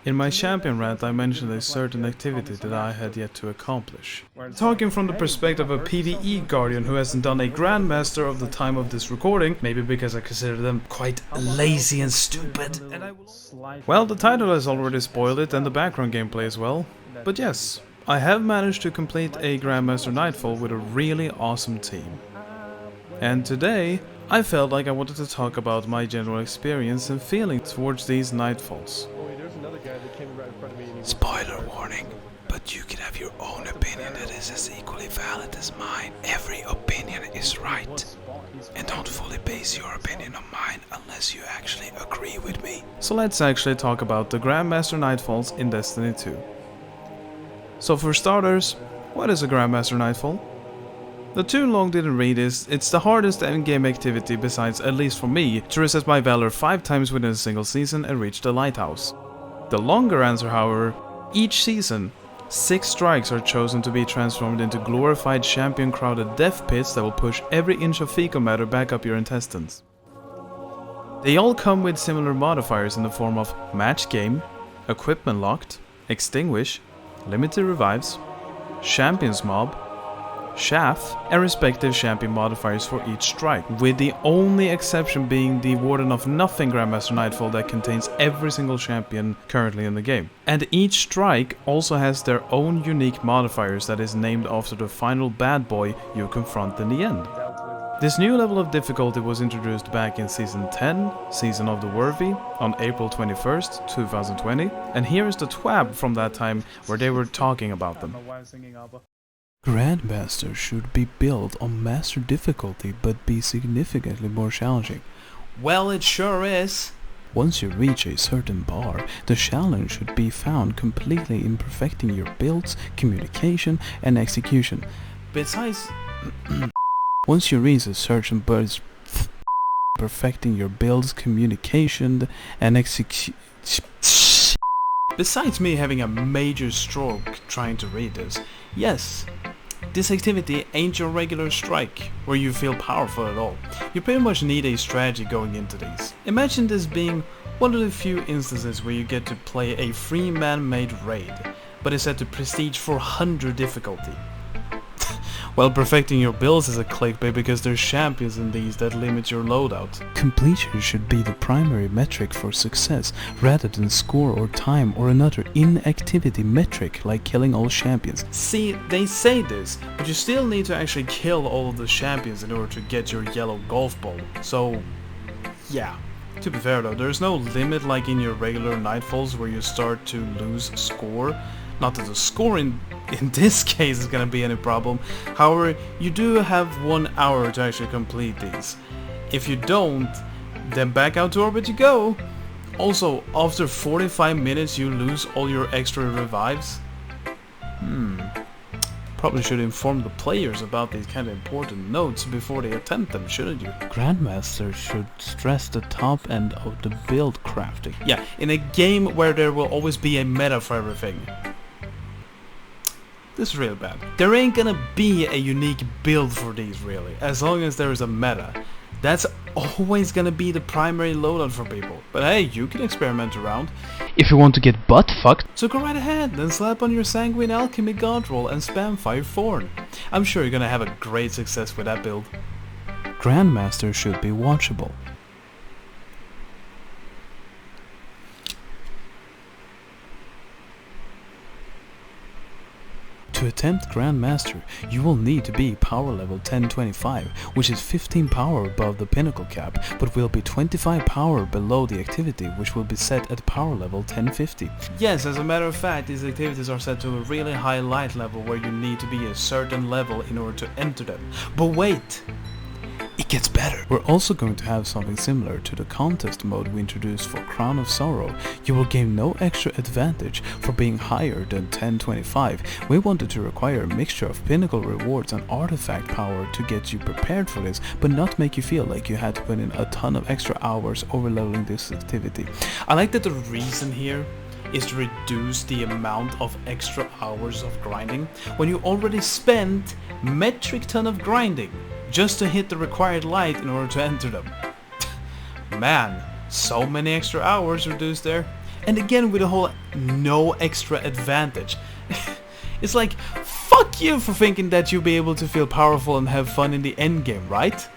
In my champion rant I mentioned a certain activity that I had yet to accomplish. Talking from the perspective of a PvE guardian who hasn't done a Grandmaster of the time of this recording, maybe because I consider them quite lazy and stupid. Well, the title has already spoiled it and the background gameplay as well. But yes, I have managed to complete a Grandmaster Nightfall with a really awesome team. And today, I felt like I wanted to talk about my general experience and feeling towards these Nightfalls. Spoiler warning, but you can have your own opinion that is as equally valid as mine. Every opinion is right. And don't fully base your opinion on mine unless you actually agree with me. So let's actually talk about the Grandmaster Nightfalls in Destiny 2. So for starters, what is a Grandmaster Nightfall? The too long didn't read is, it's the hardest endgame activity besides, at least for me, to reset my valor 5 times within a single season and reach the lighthouse. The longer answer, however, each season, 6 strikes are chosen to be transformed into glorified champion-crowded death pits that will push every inch of fecal matter back up your intestines. They all come with similar modifiers in the form of match game, equipment locked, extinguish, limited revives, champions mob, chaff, and respective champion modifiers for each strike, with the only exception being the Warden of Nothing Grandmaster Nightfall that contains every single champion currently in the game. And each strike also has their own unique modifiers that is named after the final bad boy you confront in the end. This new level of difficulty was introduced back in Season 10, Season of the Worthy, on April 21st, 2020, and here is the twab from that time where they were talking about them. Grandmaster should be built on Master difficulty but be significantly more challenging. Well, it sure is. Once you reach a certain bar, the challenge should be found completely in perfecting your builds, communication, and execution. Besides... Once you reach a certain bar, perfecting your builds, communication, and execution... Besides me having a major stroke trying to read this, yes, this activity ain't your regular strike, where you feel powerful at all. You pretty much need a strategy going into these. Imagine this being one of the few instances where you get to play a free man-made raid, but is set to Prestige 400 difficulty. Well, perfecting your builds is a clickbait because there's champions in these that limit your loadout. Completion should be the primary metric for success, rather than score or time or another inactivity metric like killing all champions. See, they say this, but you still need to actually kill all of the champions in order to get your yellow golf ball. So, yeah. To be fair though, there's no limit like in your regular Nightfalls where you start to lose score. Not that the score in this case is gonna be any problem. However, you do have 1 hour to actually complete these. If you don't, then back out to orbit you go. Also, after 45 minutes you lose all your extra revives. Probably should inform the players about these kind of important notes before they attempt them, shouldn't you? Grandmaster should stress the top end of the build crafting. Yeah, in a game where there will always be a meta for everything. This is real bad. There ain't gonna be a unique build for these really, as long as there is a meta. That's always gonna be the primary loadout for people. But hey, you can experiment around. If you want to get butt fucked, So go right ahead and slap on your Sanguine Alchemy God roll and spam Fire Thorn. I'm sure you're gonna have a great success with that build. Grandmaster should be watchable. To attempt Grandmaster, you will need to be power level 1025, which is 15 power above the pinnacle cap, but will be 25 power below the activity, which will be set at power level 1050. Yes, as a matter of fact, these activities are set to a really high light level where you need to be a certain level in order to enter them. But wait! It gets better. We're also going to have something similar to the contest mode we introduced for Crown of Sorrow. You will gain no extra advantage for being higher than 1025. We wanted to require a mixture of pinnacle rewards and artifact power to get you prepared for this, but not make you feel like you had to put in a ton of extra hours overleveling this activity. I like that the reason here is to reduce the amount of extra hours of grinding when you already spent metric ton of grinding just to hit the required light in order to enter them. Man, so many extra hours reduced there. And again with the whole no extra advantage. It's like, fuck you for thinking that you'll be able to feel powerful and have fun in the endgame, right?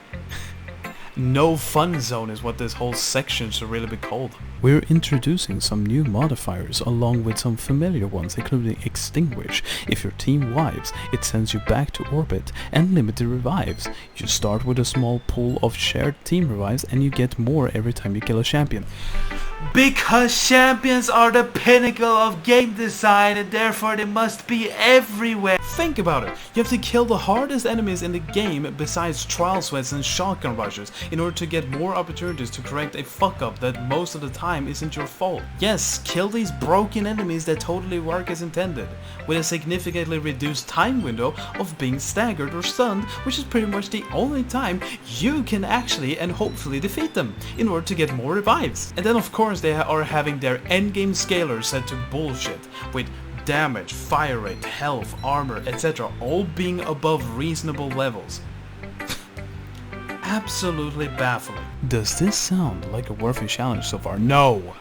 No fun zone is what this whole section should really be called. We're introducing some new modifiers along with some familiar ones, including Extinguish. If your team wipes, it sends you back to orbit, and limited revives. You start with a small pool of shared team revives and you get more every time you kill a champion. Because champions are the pinnacle of game design and therefore they must be everywhere. Think about it. You have to kill the hardest enemies in the game besides trial sweats and shotgun rushes in order to get more opportunities to correct a fuck up that most of the time isn't your fault. Yes, kill these broken enemies that totally work as intended, with a significantly reduced time window of being staggered or stunned, which is pretty much the only time you can actually and hopefully defeat them in order to get more revives. And then of course they are having their endgame scaler set to bullshit, with damage, fire rate, health, armor, etc. all being above reasonable levels. Absolutely baffling. Does this sound like a worthy challenge so far? No!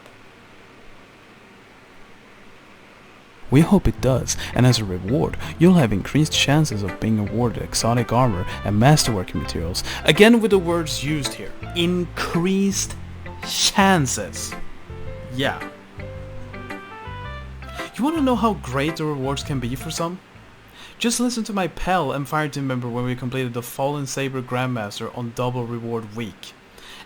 We hope it does, and as a reward, you'll have increased chances of being awarded exotic armor and masterworking materials. Again with the words used here. Increased chances. Yeah. You wanna know how great the rewards can be for some? Just listen to my pal and fire team member when we completed the Fallen Saber Grandmaster on double reward week.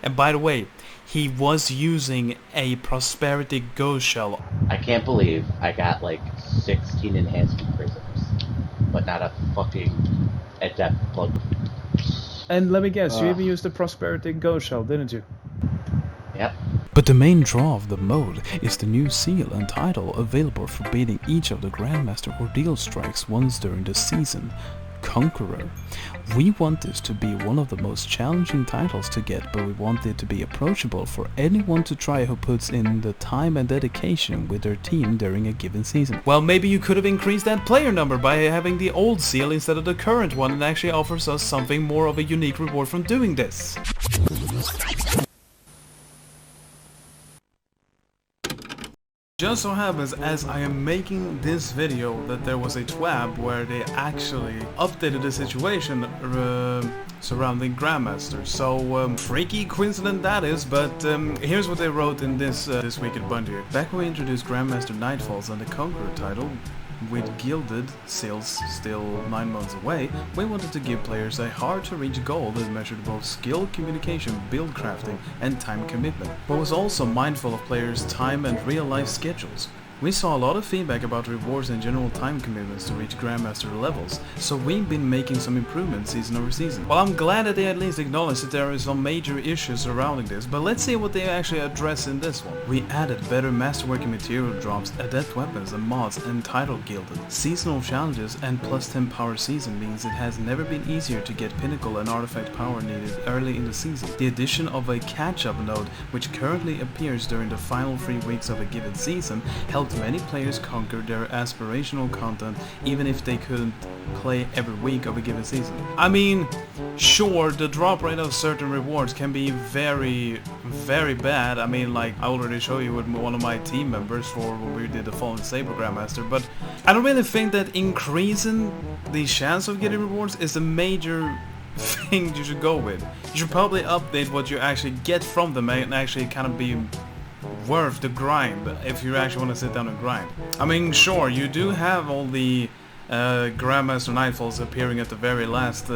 And by the way, he was using a Prosperity Ghost Shell. I can't believe I got like 16 enhancement prisms, but not a fucking adept plug. And let me guess, you even used the Prosperity Ghost Shell, didn't you? Yep. But the main draw of the mode is the new seal and title available for beating each of the Grandmaster Ordeal strikes once during the season, Conqueror. We want this to be one of the most challenging titles to get, but we want it to be approachable for anyone to try who puts in the time and dedication with their team during a given season. Well, maybe you could have increased that player number by having the old seal instead of the current one, and actually offers us something more of a unique reward from doing this. Just so happens, as I am making this video, that there was a twab where they actually updated the situation surrounding Grandmaster. So, freaky coincidence that is, but here's what they wrote in this week at Bungie. Back when we introduced Grandmaster Nightfalls and the Conqueror title, with Gilded sales still 9 months away, we wanted to give players a hard-to-reach goal that measured both skill, communication, build crafting, and time commitment, but was also mindful of players' time and real-life schedules. We saw a lot of feedback about rewards and general time commitments to reach Grandmaster levels, so we've been making some improvements season over season. Well, I'm glad that they at least acknowledged that there are some major issues surrounding this, but let's see what they actually address in this one. We added better masterworking material drops, adept weapons and mods, and title Gilded. Seasonal challenges and plus 10 power season means it has never been easier to get pinnacle and artifact power needed early in the season. The addition of a catch-up node, which currently appears during the final 3 weeks of a given season, helped many players conquer their aspirational content even if they couldn't play every week of a given season. I mean, sure, the drop rate of certain rewards can be very bad. I mean, like, I already showed you with one of my team members for when we did the Fallen Saber Grandmaster, but I don't really think that increasing the chance of getting rewards is a major thing you should go with. You should probably update what you actually get from them and actually kind of be worth the grind if you actually want to sit down and grind. I mean, sure, you do have all the Grandmaster Nightfalls appearing at the very last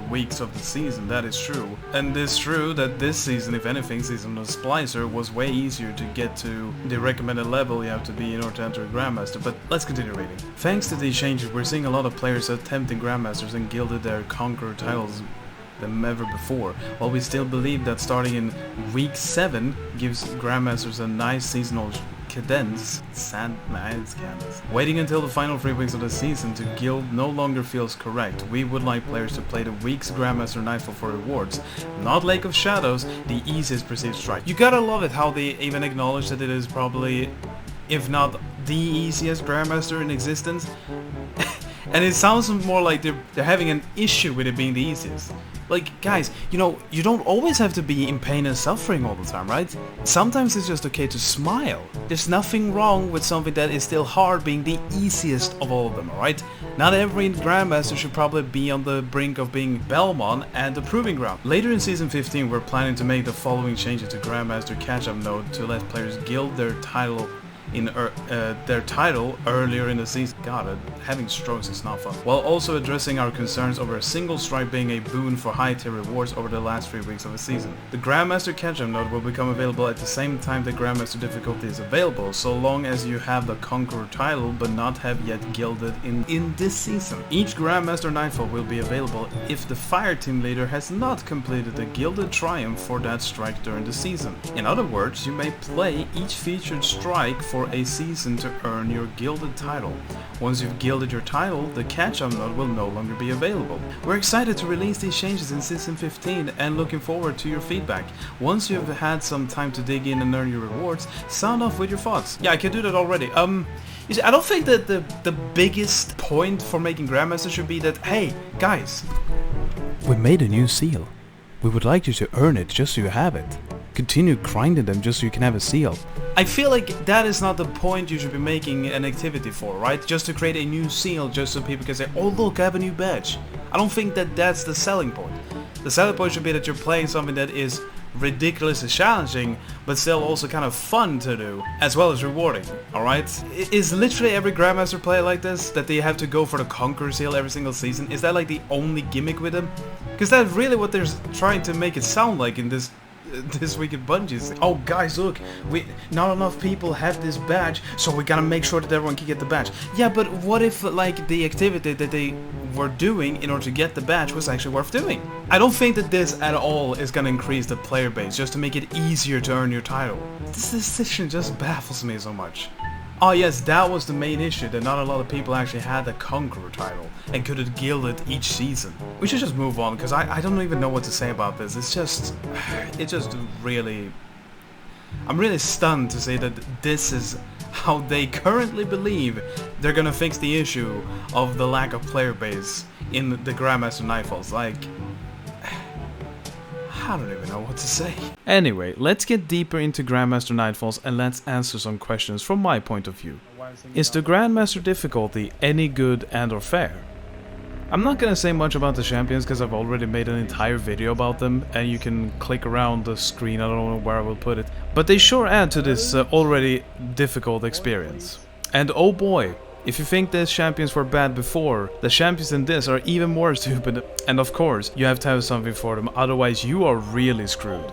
weeks of the season, that is true. And it's true that this season, if anything, season of Splicer was way easier to get to the recommended level you have to be in order to enter a Grandmaster, but let's continue reading. Thanks to these changes, we're seeing a lot of players attempting Grandmasters and gilded their Conqueror titles than ever before, while we still believe that starting in week 7 gives Grandmasters a nice seasonal cadence. Waiting until the final 3 weeks of the season to guild no longer feels correct. We would like players to play the week's Grandmaster Nightfall for rewards, not Lake of Shadows, the easiest perceived strike. You gotta love it how they even acknowledge that it is probably, if not the easiest Grandmaster in existence. And it sounds more like they're having an issue with it being the easiest. Like, guys, you know, you don't always have to be in pain and suffering all the time, right? Sometimes it's just okay to smile. There's nothing wrong with something that is still hard being the easiest of all of them, alright? Not every Grandmaster should probably be on the brink of being Belmont and the Proving Ground. Later in Season 15, we're planning to make the following changes to Grandmaster Catch-Up Mode to let players gild their title earlier in the season. God, having strokes is not fun. While also addressing our concerns over a single strike being a boon for high tier rewards over the last 3 weeks of the season. The Grandmaster Catch-Up Node will become available at the same time the Grandmaster difficulty is available, so long as you have the Conqueror title but not have yet gilded in this season. Each Grandmaster Nightfall will be available if the Fire Team leader has not completed the gilded triumph for that strike during the season. In other words, you may play each featured strike for a season to earn your gilded title. Once you've gilded your title, the catch-up node will no longer be available. We're excited to release these changes in Season 15 and looking forward to your feedback. Once you've had some time to dig in and earn your rewards, sound off with your thoughts. Yeah, I can do that already. You see, I don't think that the biggest point for making Grandmaster should be that, hey, guys, we made a new seal. We would like you to earn it just so you have it. Continue grinding them just so you can have a seal. I feel like that is not the point you should be making an activity for, right? Just to create a new seal just so people can say, oh look, I have a new badge. I don't think that that's the selling point. The selling point should be that you're playing something that is ridiculously challenging, but still also kind of fun to do, as well as rewarding, alright? Is literally every Grandmaster play like this, that they have to go for the Conqueror seal every single season? Is that like the only gimmick with them? Because that's really what they're trying to make it sound like in this week at Bungie's. Oh guys, look, not enough people have this badge, so we gotta make sure that everyone can get the badge. Yeah, but what if like the activity that they were doing in order to get the badge was actually worth doing? I don't think that this at all is gonna increase the player base just to make it easier to earn your title. This decision just baffles me so much. Oh yes, that was the main issue, that not a lot of people actually had the Conqueror title and could have gilded each season. We should just move on, because I don't even know what to say about this. It's just really... I'm really stunned to say that this is how they currently believe they're gonna fix the issue of the lack of player base in the Grandmaster Nightfalls. Like... I don't even know what to say. Anyway, let's get deeper into Grandmaster Nightfalls and let's answer some questions from my point of view. Is the Grandmaster difficulty any good and or fair? I'm not gonna say much about the champions because I've already made an entire video about them and you can click around the screen, I don't know where I will put it. But they sure add to this already difficult experience. And oh boy, if you think these champions were bad before, the champions in this are even more stupid, and of course, you have to have something for them, otherwise you are really screwed.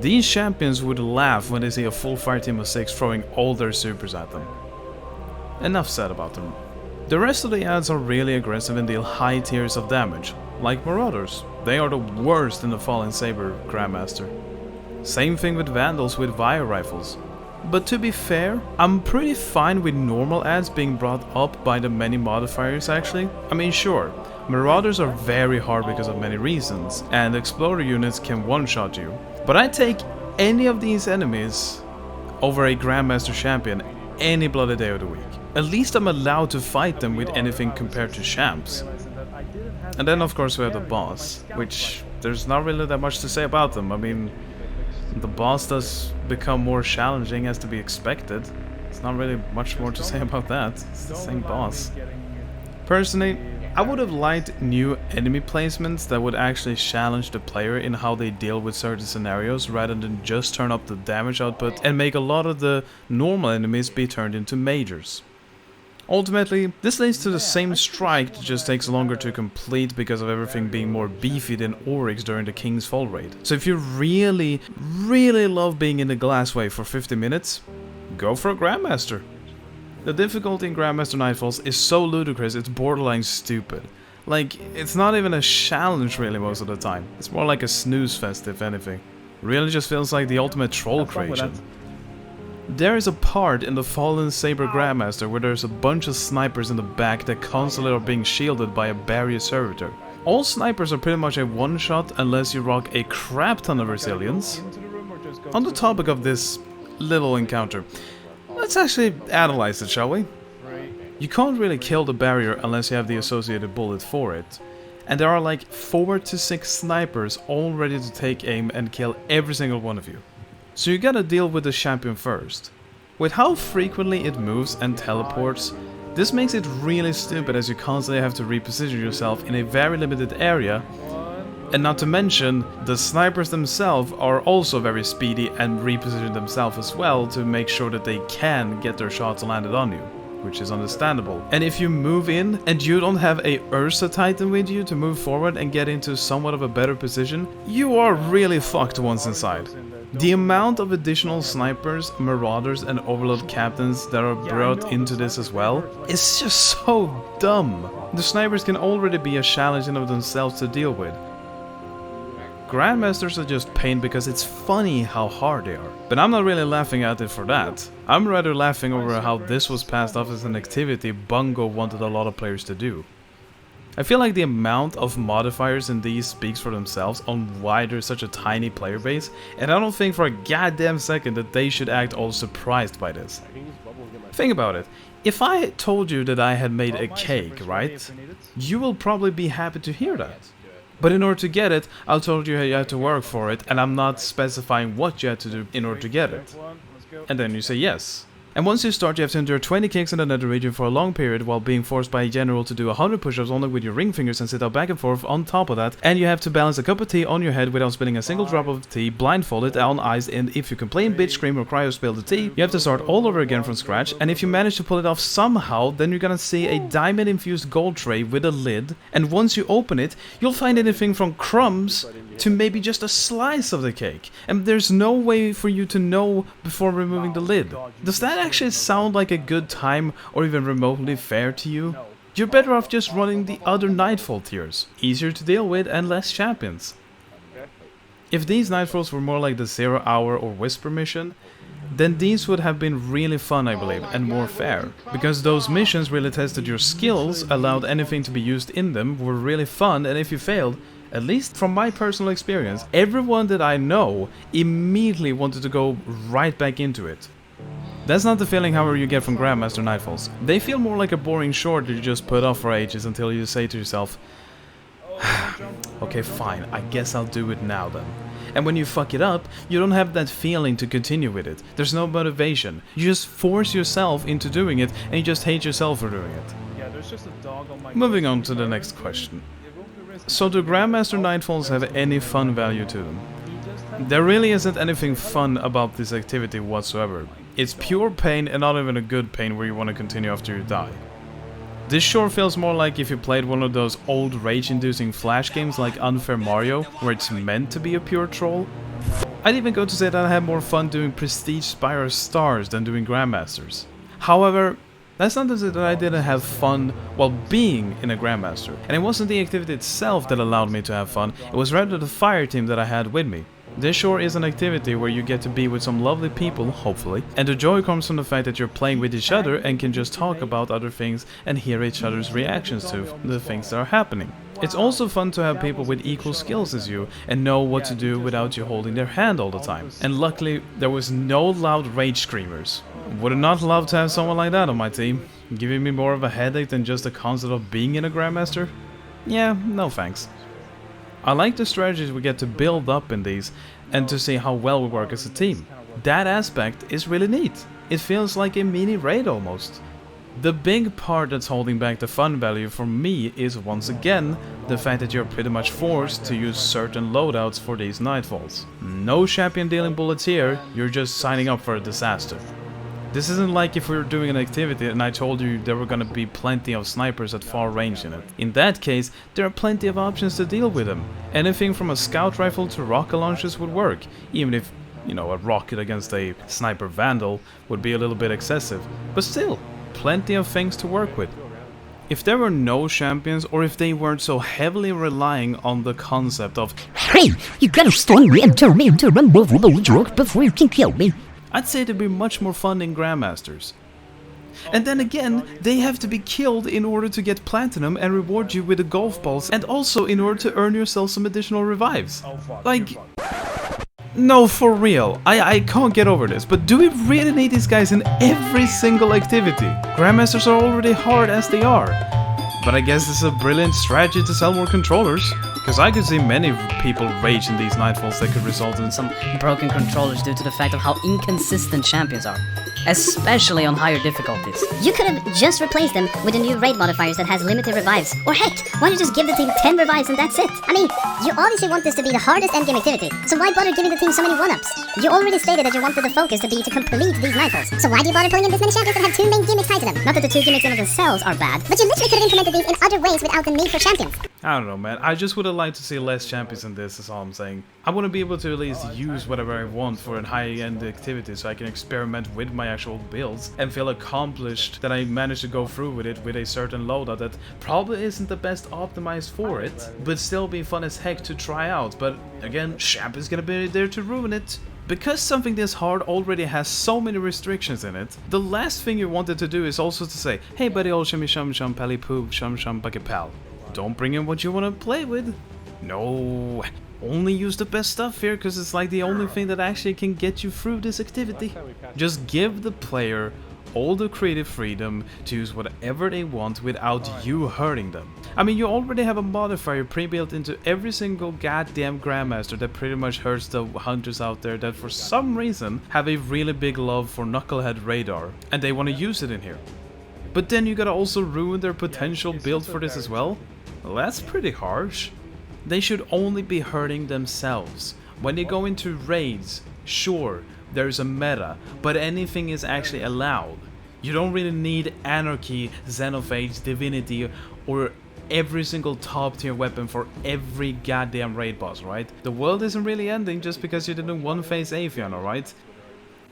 These champions would laugh when they see a full fire team of 6 throwing all their supers at them. Enough said about them. The rest of the ads are really aggressive and deal high tiers of damage, like Marauders. They are the worst in the Fallen Saber Grandmaster. Same thing with Vandals with Fire Rifles. But to be fair, I'm pretty fine with normal ads being brought up by the many modifiers actually. I mean sure, Marauders are very hard because of many reasons, and Explorer units can one-shot you. But I take any of these enemies over a Grandmaster champion any bloody day of the week. At least I'm allowed to fight them with anything compared to champs. And then of course we have the boss, which there's not really that much to say about them. I mean, the boss does become more challenging as to be expected. It's not really much more to say about that. It's the same boss. Personally, I would have liked new enemy placements that would actually challenge the player in how they deal with certain scenarios rather than just turn up the damage output and make a lot of the normal enemies be turned into majors. Ultimately, this leads to the same strike that just takes longer to complete because of everything being more beefy than Oryx during the King's Fall raid. So if you really love being in the glass wave for 50 minutes, go for a Grandmaster. The difficulty in Grandmaster Nightfalls is so ludicrous it's borderline stupid. Like, it's not even a challenge really most of the time. It's more like a snooze fest if anything. Really just feels like the ultimate troll creation. There is a part in the Fallen Saber Grandmaster where there's a bunch of snipers in the back that constantly are being shielded by a barrier servitor. All snipers are pretty much a one-shot unless you rock a crap ton of resilience. On the topic of this little encounter, let's actually analyze it, shall we? You can't really kill the barrier unless you have the associated bullet for it. and there are like 4 to 6 snipers all ready to take aim and kill every single one of you. So you gotta deal with the champion first. With how frequently it moves and teleports, this makes it really stupid as you constantly have to reposition yourself in a very limited area, and not to mention, the snipers themselves are also very speedy and reposition themselves as well to make sure that they can get their shots landed on you, which is understandable. And if you move in and you don't have a Ursa Titan with you to move forward and get into somewhat of a better position, you are really fucked once inside. The amount of additional snipers, marauders and overload captains that are brought into this as well is just so dumb. The snipers can already be a challenge in of themselves to deal with. Grandmasters are just pain because it's funny how hard they are. But I'm not really laughing at it for that. I'm rather laughing over how this was passed off as an activity Bungo wanted a lot of players to do. I feel like the amount of modifiers in these speaks for themselves on why there's such a tiny player base, and I don't think for a goddamn second that they should act all surprised by this. Think about it. If I told you that I had made a cake, right? You will probably be happy to hear that. But in order to get it, I told you you had to work for it, and I'm not specifying what you had to do in order to get it. And then you say yes. And once you start, you have to endure 20 kicks in the nether region for a long period while being forced by a general to do 100 push-ups only with your ring fingers and sit out back and forth on top of that. And you have to balance a cup of tea on your head without spilling a single drop of tea, blindfolded, on ice, and if you complain, bitch, scream or cry or spill the tea, you have to start all over again from scratch. And if you manage to pull it off somehow, then you're gonna see a diamond-infused gold tray with a lid. And once you open it, you'll find anything from crumbs to maybe just a slice of the cake. And there's no way for you to know before removing the lid. Does that actually sound like a good time or even remotely fair to you? You're better off just running the other Nightfall tiers. Easier to deal with and less champions. If these Nightfalls were more like the 0 Hour or Whisper mission, then these would have been really fun, I believe, and more fair. Because those missions really tested your skills, allowed anything to be used in them, were really fun, and if you failed, at least from my personal experience, everyone that I know immediately wanted to go right back into it. That's not the feeling, however, you get from Grandmaster Nightfalls. They feel more like a boring short that you just put off for ages until you say to yourself, okay, fine, I guess I'll do it now then. And when you fuck it up, you don't have that feeling to continue with it. There's no motivation. You just force yourself into doing it and you just hate yourself for doing it. Moving on to the next question. So do Grandmaster Nightfalls have any fun value to them? There really isn't anything fun about this activity whatsoever. It's pure pain and not even a good pain where you want to continue after you die. This sure feels more like if you played one of those old rage-inducing flash games like Unfair Mario, where it's meant to be a pure troll. I'd even go to say that I had more fun doing Prestige Spire Stars than doing Grandmasters. However, that's not to say that I didn't have fun while being in a Grandmaster. And it wasn't the activity itself that allowed me to have fun, it was rather the fire team that I had with me. This sure is an activity where you get to be with some lovely people, hopefully, and the joy comes from the fact that you're playing with each other and can just talk about other things and hear each other's reactions to the things that are happening. It's also fun to have people with equal skills as you and know what to do without you holding their hand all the time. And luckily, there was no loud rage screamers. Would not love to have someone like that on my team, giving me more of a headache than just the concept of being in a Grandmaster? Yeah, no thanks. I like the strategies we get to build up in these and to see how well we work as a team. That aspect is really neat. It feels like a mini raid almost. The big part that's holding back the fun value for me is once again the fact that you're pretty much forced to use certain loadouts for these Nightfalls. No champion dealing bullets here, you're just signing up for a disaster. This isn't like if we were doing an activity and I told you there were gonna be plenty of snipers at far range in it. In that case, there are plenty of options to deal with them. Anything from a scout rifle to rocket launchers would work, even if, you know, a rocket against a sniper vandal would be a little bit excessive. But still, plenty of things to work with. If there were no champions, or if they weren't so heavily relying on the concept of "Hey, you gotta stun me and turn me into an unmovable jerk before you can kill me," I'd say it'd be much more fun than Grandmasters. And then again, they have to be killed in order to get platinum and reward you with the golf balls, and also in order to earn yourself some additional revives. Like, no, for real, I can't get over this, but do we really need these guys in every single activity? Grandmasters are already hard as they are. But I guess it's a brilliant strategy to sell more controllers, because I could see many people rage in these Nightfalls that could result in Some broken controllers due to the fact of how inconsistent champions are, especially on higher difficulties. You could have just replaced them with the new raid modifiers that has limited revives. Or heck, why don't you just give the team 10 revives and that's it? I mean, you obviously want this to be the hardest endgame activity, so why bother giving the team so many 1-ups? You already stated that you wanted the focus to be to complete these Nightfalls, so why do you bother pulling in this many champions that have 2 main gimmicks tied to them? Not that the 2 gimmicks in themselves are bad, but you literally could have implemented these in other ways without the need for champions. I don't know, man. I just would have liked to see less champions in this, is all I'm saying. I want to be able to at least use whatever I want for a high-end activity so I can experiment with my actual builds and feel accomplished that I managed to go through with it with a certain loadout that probably isn't the best optimized for it, but still be fun as heck to try out. But again, champ is gonna be there to ruin it. Because something this hard already has so many restrictions in it, the last thing you wanted to do is also to say, hey buddy old shimmy shum shum pally poop shum shum bucket pal. Don't bring in what you want to play with. No, only use the best stuff here because it's like the only thing that actually can get you through this activity. Just give the player all the creative freedom to use whatever they want without you hurting them. I mean, you already have a modifier pre-built into every single goddamn Grandmaster that pretty much hurts the hunters out there that for some reason have a really big love for Knucklehead Radar and they want to use it in here. But then you gotta also ruin their potential build for this as well? Well, that's pretty harsh. They should only be hurting themselves. When they go into raids, sure, there's a meta, but anything is actually allowed. You don't really need Anarchy, Xenophage, Divinity, or every single top tier weapon for every goddamn raid boss, right? The world isn't really ending just because you didn't one-phase Avian, alright?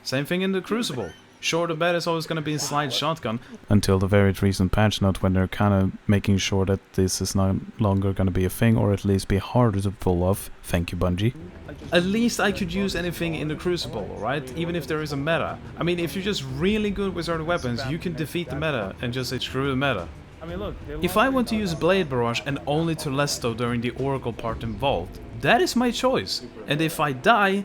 Same thing in the Crucible. Sure, the bet is always going to be a slide shotgun. Until the very recent patch note when they're kind of making sure that this is no longer going to be a thing, or at least be harder to pull off. Thank you, Bungie. At least I could use anything in the Crucible, alright? Even if there is a meta. I mean, if you're just really good with certain weapons, you can defeat the meta and just say screw the meta. If I want to use Blade Barrage and only Telesto during the Oracle part involved, that is my choice. And if I die,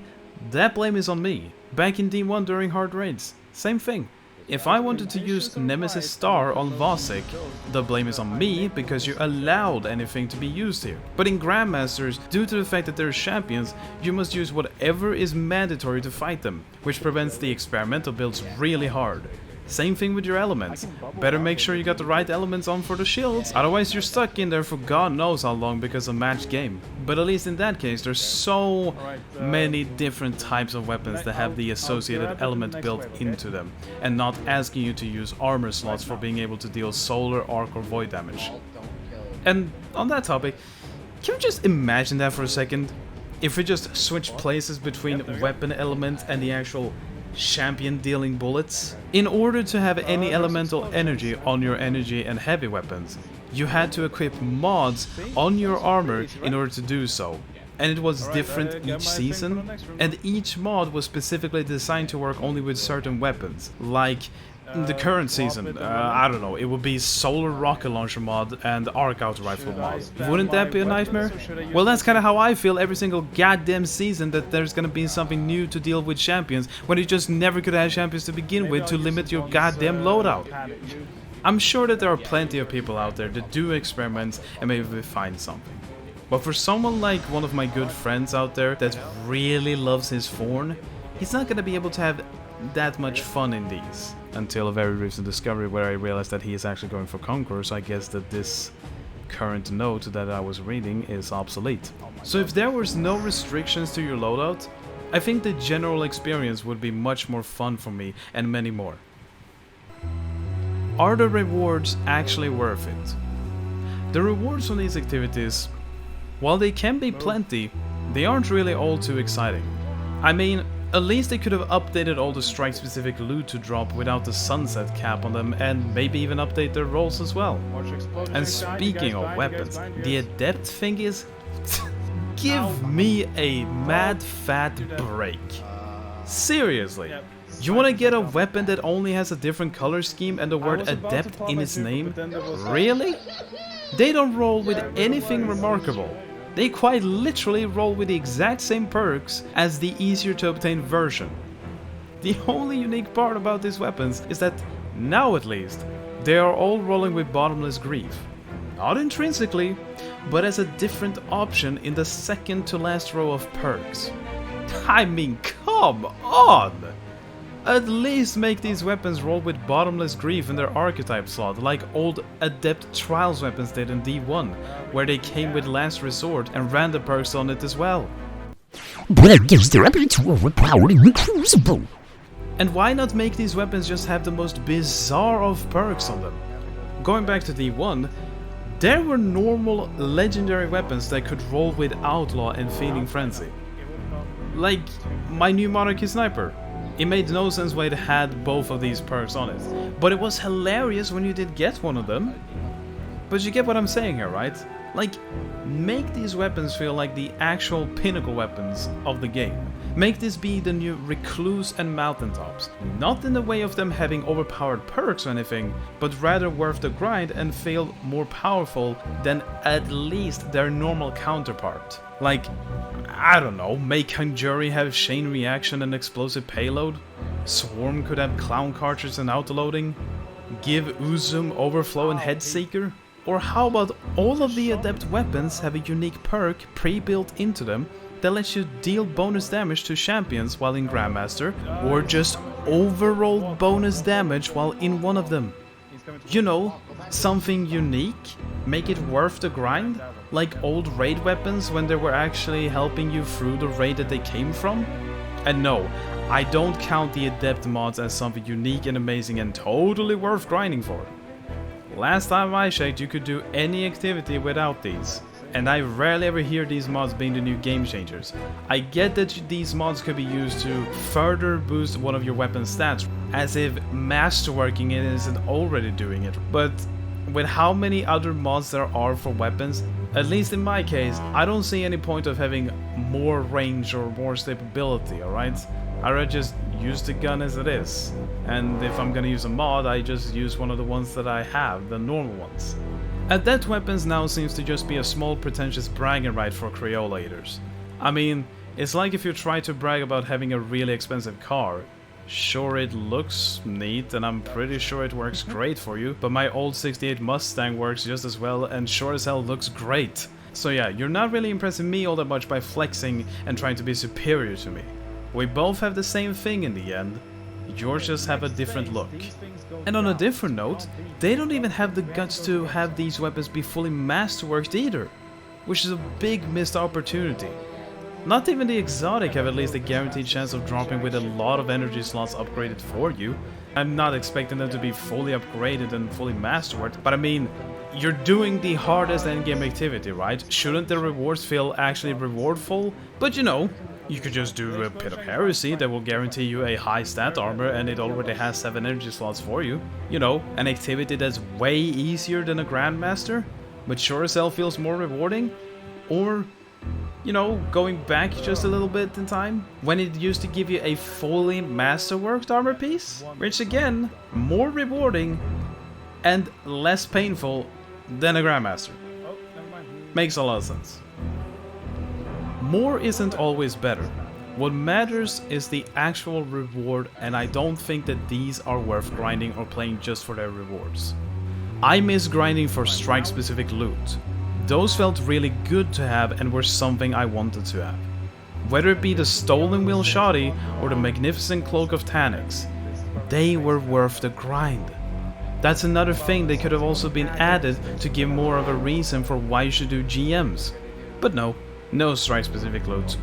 that blame is on me. Back in D1 during hard raids. Same thing. If I wanted to use Nemesis Star on Vasek, the blame is on me because you allowed anything to be used here. But in Grandmasters, due to the fact that they're champions, you must use whatever is mandatory to fight them, which prevents the experimental builds really hard. Same thing with your elements. Better make sure you got the right elements on for the shields, otherwise you're stuck in there for God knows how long because of match game. But at least in that case, there's so many different types of weapons that have the associated element built into them, and not asking you to use armor slots for being able to deal solar, arc, or void damage. And on that topic, can you just imagine that for a second? If we just switch places between weapon element and the actual champion dealing bullets. In order to have any elemental energy on your energy and heavy weapons, you had to equip mods on your armor in order to do so. And it was different each season, and each mod was specifically designed to work only with certain weapons. Like in the current season, I don't know, it would be Solar Rocket Launcher mod and Arc Out Rifle mod. Wouldn't that be a nightmare? Well, that's kind of how I feel every single goddamn season, that there's gonna be something new to deal with champions, when you just never could have champions to begin with to limit your goddamn loadout. I'm sure that there are plenty of people out there that do experiments and maybe find something. But for someone like one of my good friends out there that really loves his Thorn, he's not gonna be able to have that much fun in these. Until a very recent discovery where I realized that he is actually going for Conqueror, so I guess that this current note that I was reading is obsolete. So if there was no restrictions to your loadout, I think the general experience would be much more fun for me and many more. Are the rewards actually worth it? The rewards on these activities, while they can be plenty, they aren't really all too exciting. I mean, at least they could have updated all the strike-specific loot to drop without the sunset cap on them, and maybe even update their rolls as well. And speaking of weapons, the adept thing is... give me a mad fat break. Seriously. You wanna get a weapon that only has a different color scheme and the word adept in its name? Really? They don't roll with anything remarkable. They quite literally roll with the exact same perks as the easier to obtain version. The only unique part about these weapons is that, now at least, they are all rolling with Bottomless Grief. not intrinsically, but as a different option in the second to last row of perks. I mean, come on! At least make these weapons roll with Bottomless Grief in their archetype slot, like old Adept Trials weapons did in D1, where they came with Last Resort and random perks on it as well. But I guess their ability to overpower in the Crucible. And why not make these weapons just have the most bizarre of perks on them? Going back to D1, there were normal legendary weapons that could roll with Outlaw and Feeding Frenzy. Like my new Monarchy Sniper. It made no sense why it had both of these perks on it, but it was hilarious when you did get one of them. But you get what I'm saying here, right? Like, make these weapons feel like the actual pinnacle weapons of the game. Make this be the new Recluse and Mountaintops. Not in the way of them having overpowered perks or anything, but rather worth the grind and feel more powerful than at least their normal counterpart. Like, I don't know, make Conjury have Chain Reaction and Explosive Payload? Swarm could have Clown Cartridge and Autoloading? Give Uzum Overflow and Headseeker? Or how about all of the Adept weapons have a unique perk pre-built into them that lets you deal bonus damage to champions while in Grandmaster, or just overall bonus damage while in one of them? You know, something unique, make it worth the grind, like old raid weapons when they were actually helping you through the raid that they came from. And no, I don't count the Adept mods as something unique and amazing and totally worth grinding for. Last time I checked, you could do any activity without these, and I rarely ever hear these mods being the new game changers. I get that these mods could be used to further boost one of your weapons stats, as if masterworking it isn't already doing it, but with how many other mods there are for weapons, at least in my case, I don't see any point of having more range or more stability, alright? I'd rather just use the gun as it is, and if I'm gonna use a mod, I just use one of the ones that I have, the normal ones. Adept weapons now seems to just be a small pretentious bragging right for Crayola eaters. I mean, it's like if you try to brag about having a really expensive car. Sure, it looks neat and I'm pretty sure it works great for you, but my old 68 Mustang works just as well and sure as hell looks great. So yeah, you're not really impressing me all that much by flexing and trying to be superior to me. We both have the same thing in the end, yours just have a different look. And on a different note, they don't even have the guts to have these weapons be fully masterworked either, which is a big missed opportunity. Not even the exotic have at least a guaranteed chance of dropping with a lot of energy slots upgraded for you. I'm not expecting them to be fully upgraded and fully masterworked, but I mean, you're doing the hardest endgame activity, right? Shouldn't the rewards feel actually rewardful? But you know, you could just do a Pit of Heresy that will guarantee you a high stat armor and it already has 7 energy slots for you. You know, an activity that's way easier than a Grandmaster, but sure as hell feels more rewarding. Or, you know, going back just a little bit in time, when it used to give you a fully masterworked armor piece, which again, more rewarding and less painful than a Grandmaster. Makes a lot of sense. More isn't always better. What matters is the actual reward, and I don't think that these are worth grinding or playing just for their rewards. I miss grinding for strike-specific loot. Those felt really good to have and were something I wanted to have. Whether it be the Stolen Wheel Shoddy or the Magnificent Cloak of Tanix, they were worth the grind. That's another thing that could have also been added to give more of a reason for why you should do GMs. But no. No strike-specific loot.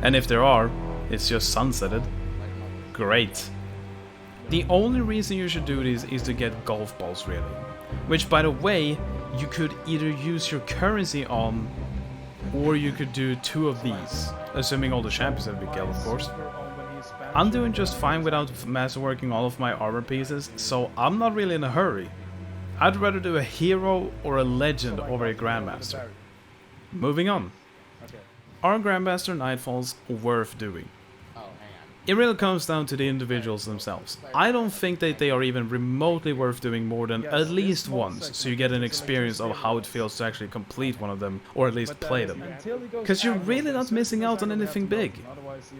And if there are, it's just sunsetted. Great. The only reason you should do this is to get golf balls, really. Which, by the way, you could either use your currency on, or you could do 2 of these. Assuming all the champions have been killed, of course. I'm doing just fine without masterworking all of my armor pieces, so I'm not really in a hurry. I'd rather do a hero or a legend over a Grandmaster. Moving on. Are Grandmaster Nightfalls worth doing? It really comes down to the individuals themselves. I don't think that they are even remotely worth doing more than at least once, so you get an experience of how it feels to actually complete one of them, or at least play them. Because you're really not missing out on anything big.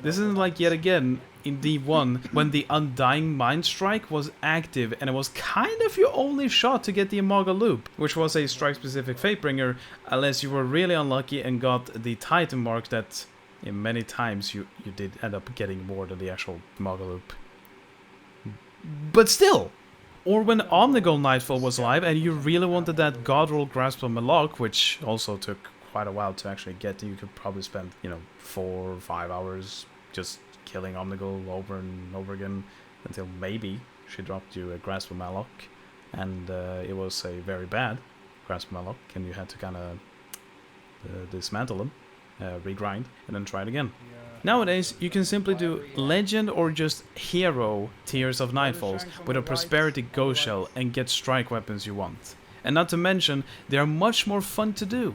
This isn't like, yet again, in D1 when the Undying Mind Strike was active, and it was kind of your only shot to get the Imaga Loop, which was a strike-specific Fatebringer, unless you were really unlucky and got the Titan Mark that many times you did end up getting more than the actual Imaga Loop. But still! Or when Omnigol Nightfall was live and you really wanted that God-roll Grasp of Malok, which also took quite a while to actually get to. You could probably spend, 4 or 5 hours just killing Omnigol over and over again until maybe she dropped you a Grasp of Malok, and it was a very bad Grasp of Malok, and you had to kind of dismantle them, regrind, and then try it again. Nowadays, you can simply do Legend or just Hero tiers of Nightfalls with a Prosperity Ghost Shell and get strike weapons you want. And not to mention, they are much more fun to do.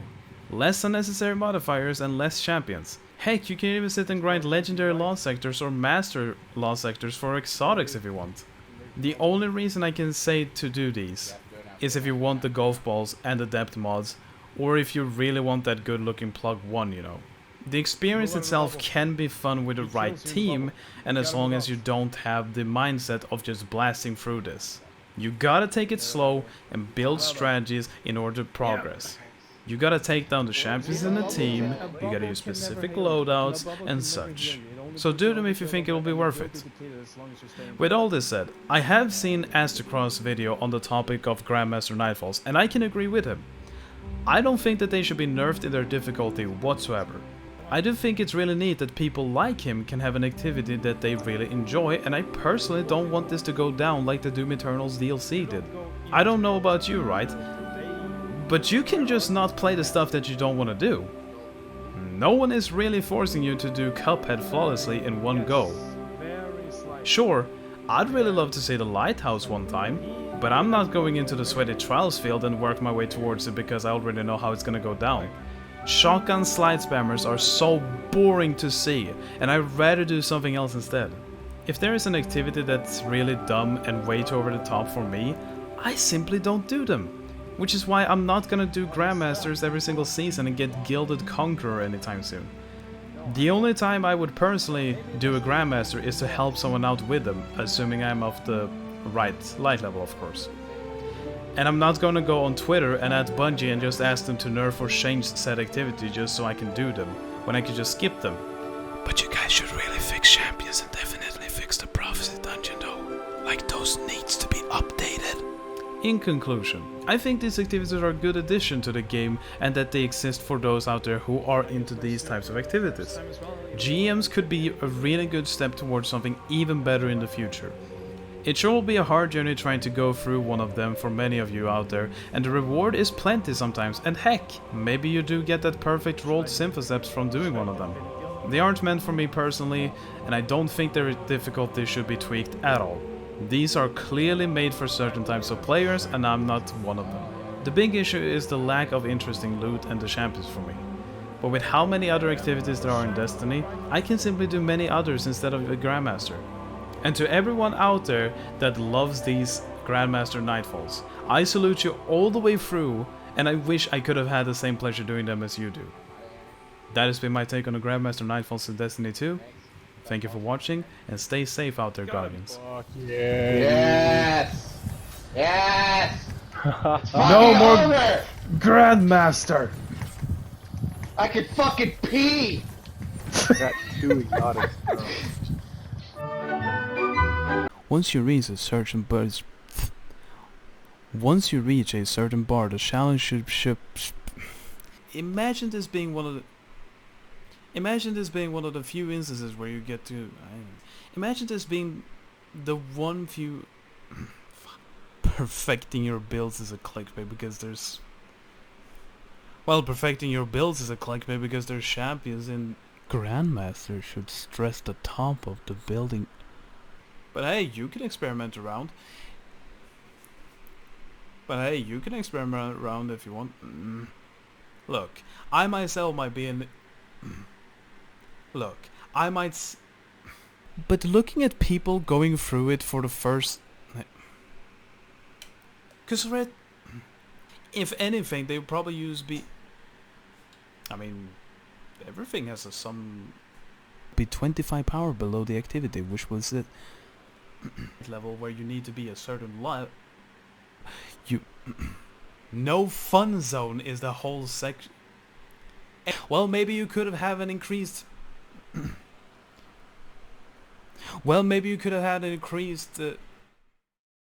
Less unnecessary modifiers and less champions. Heck, you can even sit and grind Legendary Law Sectors or Master Law Sectors for exotics if you want. The only reason I can say to do these is if you want the golf balls and the depth mods, or if you really want that good looking plug 1, The experience itself can be fun with the right team, and as long as you don't have the mindset of just blasting through this. You gotta take it slow and build strategies in order to progress. You gotta take down the champions in the team, you gotta use specific loadouts and such. So do them if you think it will be worth it. With all this said, I have seen Astacross' video on the topic of Grandmaster Nightfalls, and I can agree with him. I don't think that they should be nerfed in their difficulty whatsoever. I do think it's really neat that people like him can have an activity that they really enjoy, and I personally don't want this to go down like the Doom Eternal's DLC did. I don't know about you, right? But you can just not play the stuff that you don't want to do. No one is really forcing you to do Cuphead flawlessly in one go. Sure, I'd really love to see the Lighthouse one time, but I'm not going into the Sweaty Trials field and work my way towards it because I already know how it's gonna go down. Shotgun slide spammers are so boring to see, and I'd rather do something else instead. If there is an activity that's really dumb and way too over the top for me, I simply don't do them. Which is why I'm not gonna do Grandmasters every single season and get Gilded Conqueror anytime soon. The only time I would personally do a Grandmaster is to help someone out with them, assuming I'm of the right light level, of course. And I'm not gonna go on Twitter and at Bungie and just ask them to nerf or change said activity just so I can do them, when I could just skip them. But you guys should really fix champions and definitely fix the Prophecy Dungeon though. Like, those needs to be updated. In conclusion, I think these activities are a good addition to the game and that they exist for those out there who are into these types of activities. GMs could be a really good step towards something even better in the future. It sure will be a hard journey trying to go through one of them for many of you out there, and the reward is plenty sometimes, and heck, maybe you do get that perfect rolled Symphoseps from doing one of them. They aren't meant for me personally, and I don't think their difficulty should be tweaked at all. These are clearly made for certain types of players, and I'm not one of them. The big issue is the lack of interesting loot and the champions for me. But with how many other activities there are in Destiny, I can simply do many others instead of a Grandmaster. And to everyone out there that loves these Grandmaster Nightfalls, I salute you all the way through, and I wish I could have had the same pleasure doing them as you do. That has been my take on the Grandmaster Nightfalls in Destiny 2. Thank you for watching, and stay safe out there, Guardians. Yes! Yes! No more over! Grandmaster! I can fucking pee! That's too exotic. Once you reach a certain bar, the challenge should imagine this being one of the few instances where you get to imagine this being the one few perfecting your builds is a clickbait because there's champions in Grandmaster should stress the top of the building. But hey, you can experiment around. If you want. Look, I myself might be in. But looking at people going through it for the first. Because if anything, they would probably use I mean, everything has some be 25 power below the activity, which was it level where you need to be a certain level. No fun zone is the whole section. Well, maybe you could have an increased. Well, maybe you could have had an increased